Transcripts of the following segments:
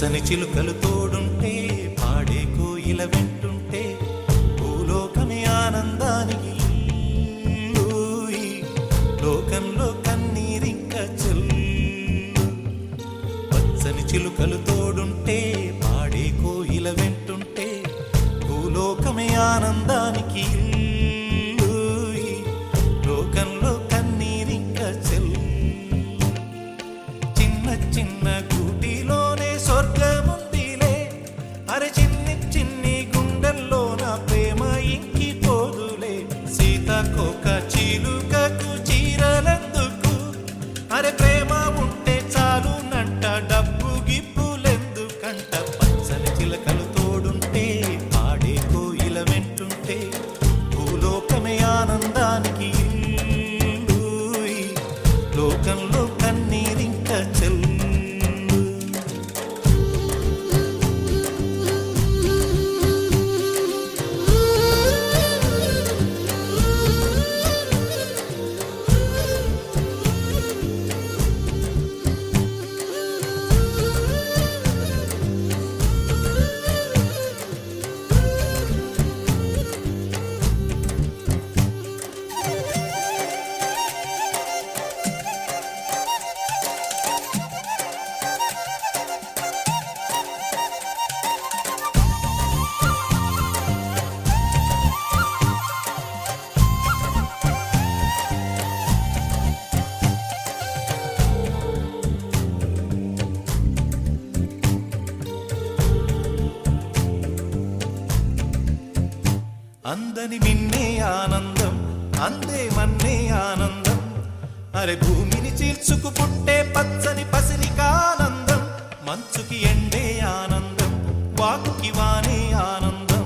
పచ్చని చిలుకలు తోడుంటే పాడే కోయిల వెంటుంటే భూలోకమే ఆనందానికి లోకంలో కన్నీరింక చెల్లు. పచ్చని చిలుకలు తోడుంటే పాడే కోయిల వెంటుంటే భూలోకమే ఆనందానికి లోకంలో కన్నీరింక చెల్లు. చిన్న చిన్న గూటిలోనే స్వర్గముందిలే, అరే చిన్ని చిన్ని గుండెల్లో నా ప్రేమ ఇంకిపోదులే. సీతాకోక చిలుకకు చీరలెందుకు, అరే ప్రేమ ఉంటే చాలునంట, డబ్బు గిప్పులెందుకంట. పచ్చని చిలకలు తోడుంటే పాడే కోయిల వెంటుంటే భూలోకమే ఆనందానికి లోకంలో కన్నీరింక చెల్లు. అందని మిన్నే ఆనందం, అందే మన్నే ఆనందం, అరే భూమిని చీల్చుకు పుట్టే పచ్చని పసిరికానందం. మంచుకి ఎండే ఆనందం, వాకుకి వానే ఆనందం,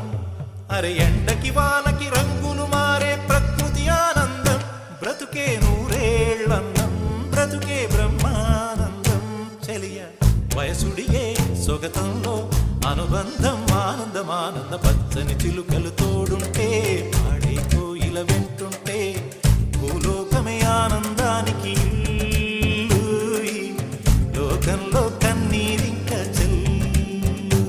అరే ఎండకి వానకి రంగులు మారే ప్రకృతి ఆనందం. బ్రతుకే నూరేళ్ళందం, బ్రతుకే బ్రహ్మానందం. చెలియ వయసుడిగే సొగతంలో అనుబంధం ఆనందం ఆనంద. పచ్చని చిలుకలు తోడుంటే పాడే కోయిల వెంటుంటే భూలోకమే ఆనందానికి లోకంలో కన్నీరింక చెల్లు.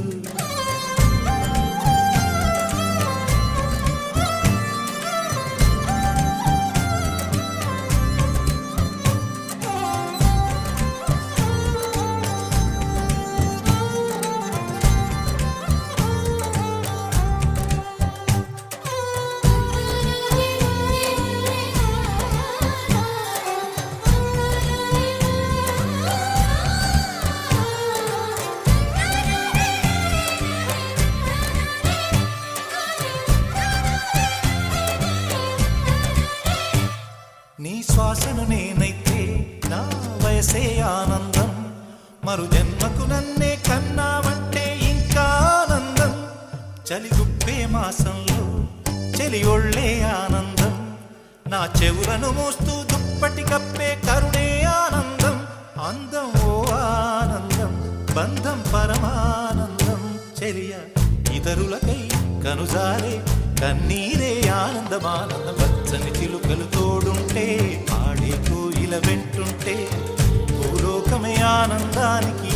నీ శ్వాసను నేనైతే నా వయసే ఆనందం, మరు జన్మకు నన్నే కన్నావంటే ఇంకా ఆనందం. చలిగుప్పే మాసంలో చెలి ఒళ్ళే ఆనందం, నా చెవులను మోస్తూ దుప్పటి కప్పే కరుణే ఆనందం. అందం ఓ ఆనందం, బంధం పరమానందం. చెలియ ఇతరులకై కనుజారే కన్నీరే ఆనందమానందం. పచ్చని చిలుకలు తోడుంటే పాడే కోయిల వెంటుంటే భూలోకమే ఆనందానికి